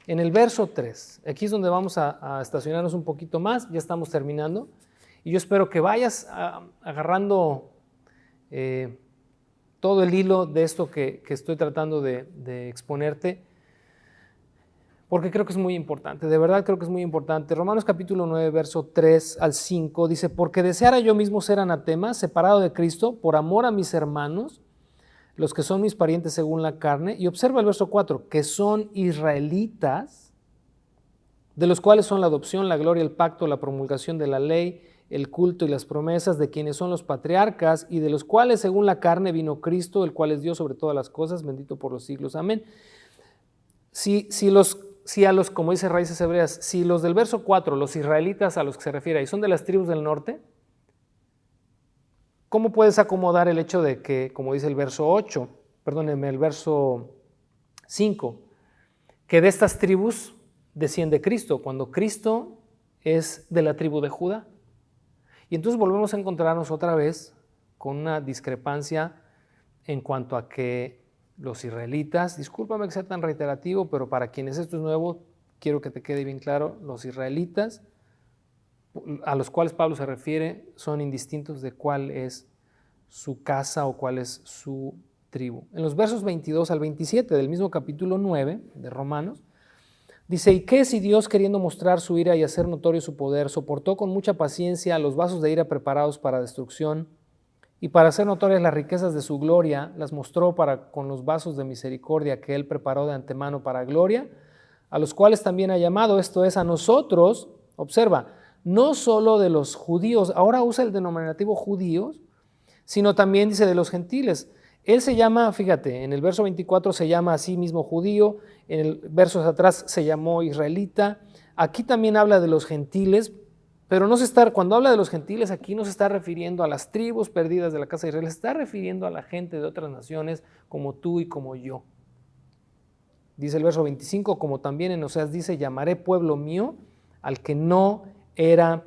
En el verso 3, aquí es donde vamos a estacionarnos un poquito más, ya estamos terminando, y yo espero que vayas agarrando todo el hilo de esto que estoy tratando de exponerte, porque creo que es muy importante, de verdad creo que es muy importante. Romanos capítulo 9, verso 3 al 5, dice, porque deseara yo mismo ser anatema, separado de Cristo, por amor a mis hermanos, los que son mis parientes según la carne, y observa el verso 4, que son israelitas, de los cuales son la adopción, la gloria, el pacto, la promulgación de la ley, el culto y las promesas, de quienes son los patriarcas, y de los cuales según la carne vino Cristo, el cual es Dios sobre todas las cosas, bendito por los siglos. Amén. Como dice Raíces Hebreas, si los del verso 4, los israelitas a los que se refiere ahí, son de las tribus del norte, ¿cómo puedes acomodar el hecho de que, como dice el verso 5, que de estas tribus desciende Cristo, cuando Cristo es de la tribu de Judá? Y entonces volvemos a encontrarnos otra vez con una discrepancia en cuanto a que los israelitas, discúlpame que sea tan reiterativo, pero para quienes esto es nuevo, quiero que te quede bien claro, los israelitas a los cuales Pablo se refiere son indistintos de cuál es su casa o cuál es su tribu. En los versos 22 al 27 del mismo capítulo 9 de Romanos, dice, ¿y qué si Dios, queriendo mostrar su ira y hacer notorio su poder, soportó con mucha paciencia los vasos de ira preparados para destrucción, y para hacer notorias las riquezas de su gloria, las mostró con los vasos de misericordia que él preparó de antemano para gloria, a los cuales también ha llamado, esto es, a nosotros, observa, no solo de los judíos, ahora usa el denominativo judíos, sino también dice de los gentiles. Él se llama, fíjate, en el verso 24 se llama a sí mismo judío, en el verso de atrás se llamó israelita. Aquí también habla de los gentiles, pero cuando habla de los gentiles aquí no se está refiriendo a las tribus perdidas de la casa de Israel, se está refiriendo a la gente de otras naciones como tú y como yo. Dice el verso 25, como también en Oseas dice, llamaré pueblo mío al que no era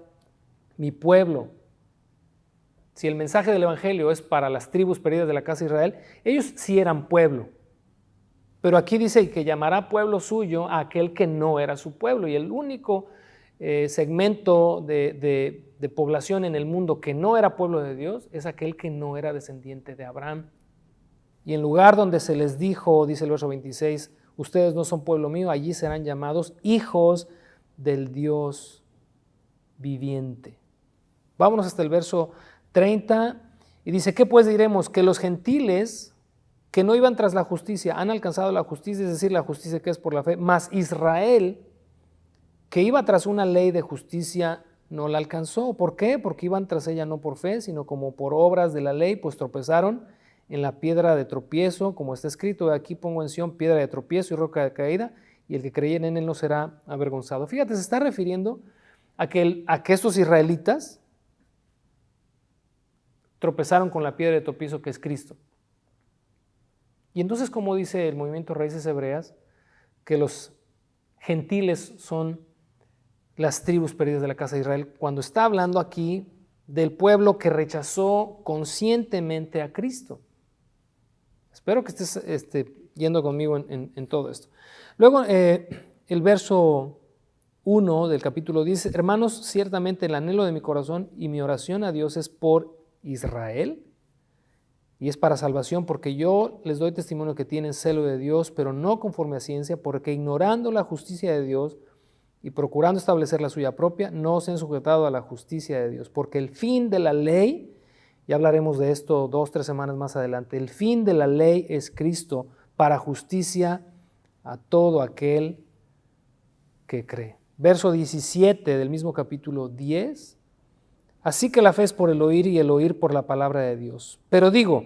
mi pueblo. Si el mensaje del evangelio es para las tribus perdidas de la casa de Israel, ellos sí eran pueblo. Pero aquí dice que llamará pueblo suyo a aquel que no era su pueblo. Y el único segmento de población en el mundo que no era pueblo de Dios es aquel que no era descendiente de Abraham. Y en lugar donde se les dijo, dice el verso 26, ustedes no son pueblo mío, allí serán llamados hijos del Dios viviente. Vámonos hasta el verso 30 y dice, ¿qué pues diremos? Que los gentiles que no iban tras la justicia han alcanzado la justicia, es decir, la justicia que es por la fe, mas Israel, que iba tras una ley de justicia, no la alcanzó. ¿Por qué? Porque iban tras ella no por fe, sino como por obras de la ley, pues tropezaron en la piedra de tropiezo, como está escrito, aquí pongo en Sión piedra de tropiezo y roca de caída, y el que creyera en él no será avergonzado. Fíjate, se está refiriendo a que estos israelitas tropezaron con la piedra de tropiezo que es Cristo. Y entonces, como dice el movimiento Raíces Hebreas, que los gentiles son las tribus perdidas de la casa de Israel, cuando está hablando aquí del pueblo que rechazó conscientemente a Cristo. Espero que estés yendo conmigo en todo esto. Luego, el verso 1 del capítulo 10, hermanos, ciertamente el anhelo de mi corazón y mi oración a Dios es por Israel, y es para salvación, porque yo les doy testimonio que tienen celo de Dios, pero no conforme a ciencia, porque ignorando la justicia de Dios y procurando establecer la suya propia, no se han sujetado a la justicia de Dios, porque el fin de la ley, ya hablaremos de esto 2-3 semanas más adelante, el fin de la ley es Cristo para justicia a todo aquel que cree. Verso 17 del mismo capítulo 10, así que la fe es por el oír y el oír por la palabra de Dios. Pero digo,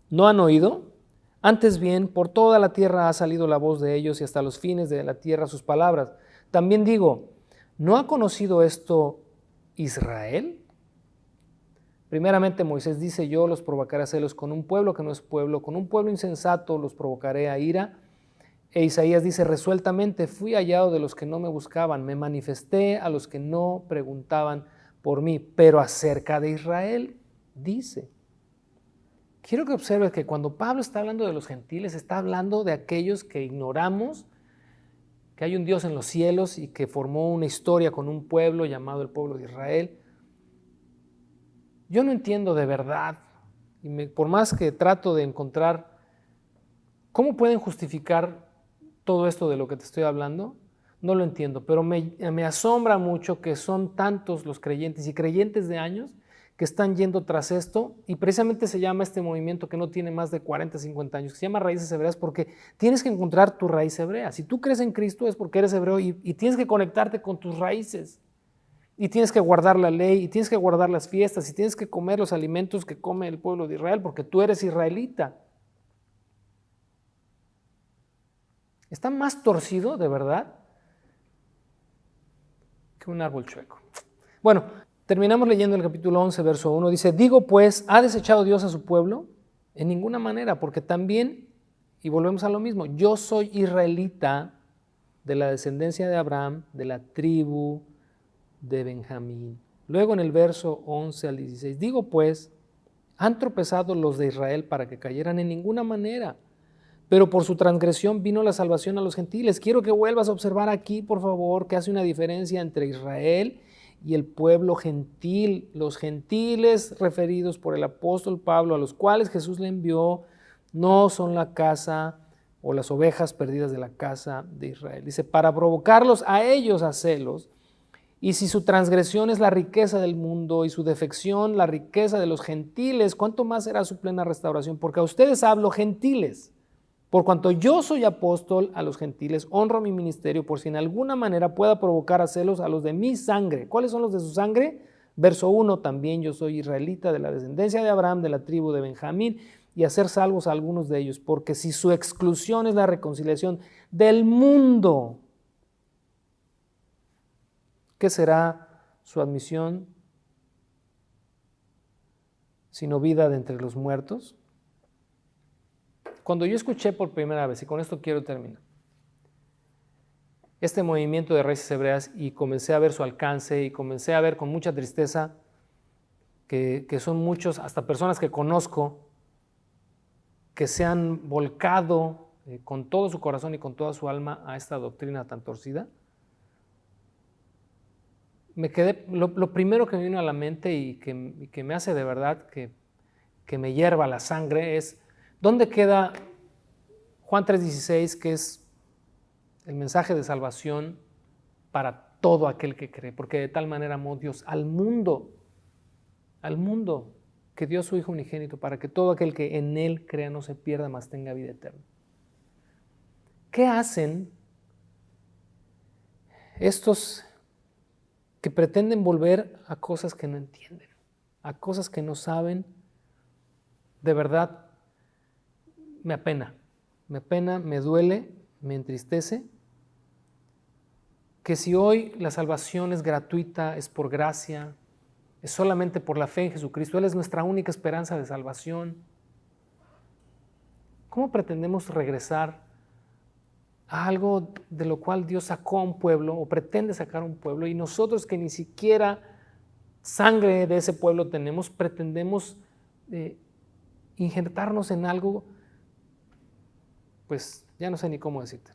¿no han oído? Antes bien, por toda la tierra ha salido la voz de ellos y hasta los fines de la tierra sus palabras. También digo, ¿no ha conocido esto Israel? Primeramente Moisés dice, yo los provocaré a celos con un pueblo que no es pueblo, con un pueblo insensato los provocaré a ira. E Isaías dice resueltamente, fui hallado de los que no me buscaban, me manifesté a los que no preguntaban por mí. Pero acerca de Israel dice, quiero que observes que cuando Pablo está hablando de los gentiles, está hablando de aquellos que ignoramos que hay un Dios en los cielos y que formó una historia con un pueblo llamado el pueblo de Israel. Yo no entiendo de verdad, y por más que trato de encontrar cómo pueden justificar todo esto de lo que te estoy hablando, no lo entiendo, pero me asombra mucho que son tantos los creyentes y creyentes de años que están yendo tras esto, y precisamente se llama este movimiento que no tiene más de 40, 50 años, que se llama Raíces Hebreas, porque tienes que encontrar tu raíz hebrea. Si tú crees en Cristo es porque eres hebreo y tienes que conectarte con tus raíces, y tienes que guardar la ley, y tienes que guardar las fiestas, y tienes que comer los alimentos que come el pueblo de Israel, porque tú eres israelita. Está más torcido, de verdad, que un árbol chueco. Bueno, terminamos leyendo el capítulo 11, verso 1. Dice, digo pues, ¿ha desechado Dios a su pueblo? En ninguna manera, porque también, y volvemos a lo mismo, yo soy israelita de la descendencia de Abraham, de la tribu de Benjamín. Luego en el verso 11 al 16, digo pues, ¿han tropezado los de Israel para que cayeran? En ninguna manera, pero por su transgresión vino la salvación a los gentiles. Quiero que vuelvas a observar aquí, por favor, que hace una diferencia entre Israel y el pueblo gentil. Los gentiles referidos por el apóstol Pablo, a los cuales Jesús le envió, no son la casa o las ovejas perdidas de la casa de Israel. Dice, para provocarlos a ellos a celos, y si su transgresión es la riqueza del mundo y su defección la riqueza de los gentiles, ¿cuánto más será su plena restauración? Porque a ustedes hablo gentiles. Por cuanto yo soy apóstol a los gentiles, honro mi ministerio por si en alguna manera pueda provocar a celos a los de mi sangre. ¿Cuáles son los de su sangre? Verso 1, también yo soy israelita de la descendencia de Abraham, de la tribu de Benjamín. y hacer salvos a algunos de ellos, porque si su exclusión es la reconciliación del mundo, ¿qué será su admisión sino vida de entre los muertos? Cuando yo escuché por primera vez, y con esto quiero terminar, este movimiento de raíces hebreas y comencé a ver su alcance y comencé a ver con mucha tristeza que son muchos, hasta personas que conozco, que se han volcado con todo su corazón y con toda su alma a esta doctrina tan torcida. Me quedé, lo primero que me vino a la mente y que me hace de verdad que me hierva la sangre es, ¿dónde queda Juan 3:16, que es el mensaje de salvación para todo aquel que cree? Porque de tal manera amó Dios al mundo, que dio a su Hijo unigénito, para que todo aquel que en Él crea no se pierda, mas tenga vida eterna. ¿Qué hacen estos que pretenden volver a cosas que no entienden, a cosas que no saben? De verdad, me apena, me duele, me entristece que si hoy la salvación es gratuita, es por gracia, es solamente por la fe en Jesucristo, Él es nuestra única esperanza de salvación, ¿cómo pretendemos regresar a algo de lo cual Dios sacó a un pueblo o pretende sacar a un pueblo, y nosotros que ni siquiera sangre de ese pueblo tenemos, pretendemos injertarnos en algo, pues ya no sé ni cómo decirte,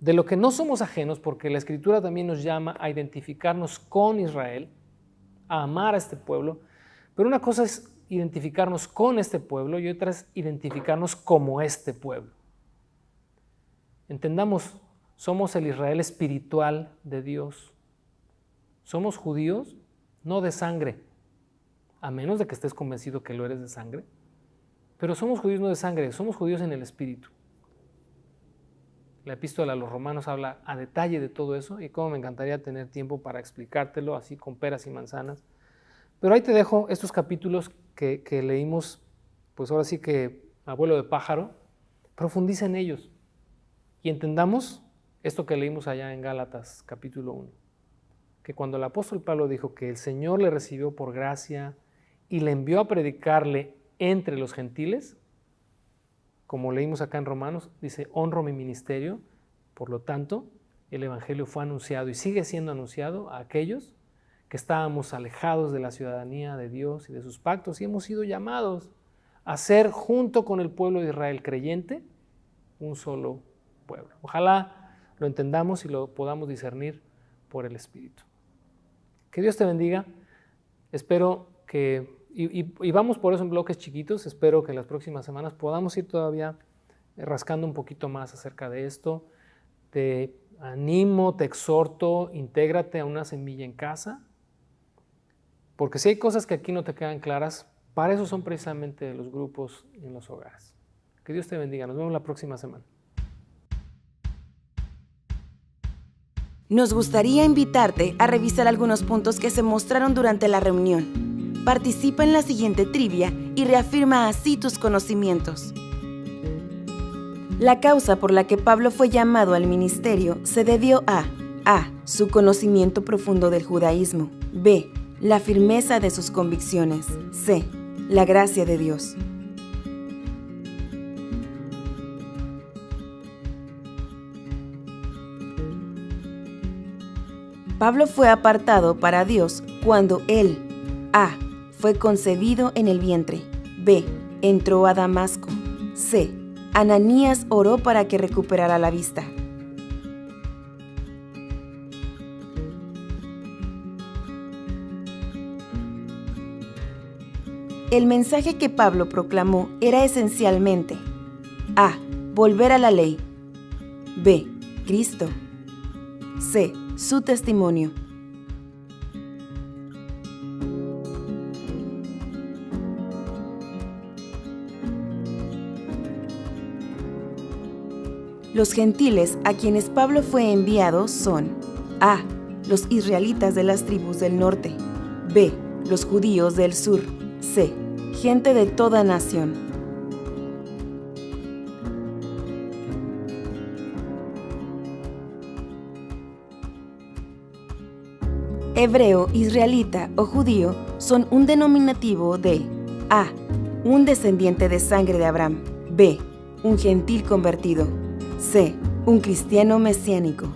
de lo que no somos ajenos, porque la Escritura también nos llama a identificarnos con Israel, a amar a este pueblo, pero una cosa es identificarnos con este pueblo y otra es identificarnos como este pueblo. Entendamos, somos el Israel espiritual de Dios. Somos judíos, no de sangre, a menos de que estés convencido que lo eres de sangre, pero somos judíos no de sangre, somos judíos en el espíritu. La epístola a los Romanos habla a detalle de todo eso y cómo me encantaría tener tiempo para explicártelo así con peras y manzanas. Pero ahí te dejo estos capítulos que leímos, pues ahora sí que abuelo de pájaro, profundiza en ellos y entendamos esto que leímos allá en Gálatas capítulo 1, que cuando el apóstol Pablo dijo que el Señor le recibió por gracia y le envió a predicarle entre los gentiles, como leímos acá en Romanos, dice, honro mi ministerio, por lo tanto, el evangelio fue anunciado y sigue siendo anunciado a aquellos que estábamos alejados de la ciudadanía de Dios y de sus pactos y hemos sido llamados a ser, junto con el pueblo de Israel creyente, un solo pueblo. Ojalá lo entendamos y lo podamos discernir por el Espíritu. Que Dios te bendiga. Espero que, y vamos por eso en bloques chiquitos, espero que en las próximas semanas podamos ir todavía rascando un poquito más acerca de esto. Te animo, te exhorto, intégrate a una semilla en casa, porque si hay cosas que aquí no te quedan claras, para eso son precisamente los grupos en los hogares. Que Dios te bendiga. Nos vemos la próxima semana. Nos gustaría invitarte a revisar algunos puntos que se mostraron durante la reunión. Participa en la siguiente trivia y reafirma así tus conocimientos. La causa por la que Pablo fue llamado al ministerio se debió a su conocimiento profundo del judaísmo, b. la firmeza de sus convicciones, c. la gracia de Dios. Pablo fue apartado para Dios cuando él a. fue concebido en el vientre, b. entró a Damasco, c. Ananías oró para que recuperara la vista. El mensaje que Pablo proclamó era esencialmente a. volver a la ley, b. Cristo, c. su testimonio. Los gentiles a quienes Pablo fue enviado son a. los israelitas de las tribus del norte, b. los judíos del sur, c. gente de toda nación. hebreo, israelita o judío son un denominativo de A. Un descendiente de sangre de Abraham. B. Un gentil convertido. C. Un cristiano mesiánico.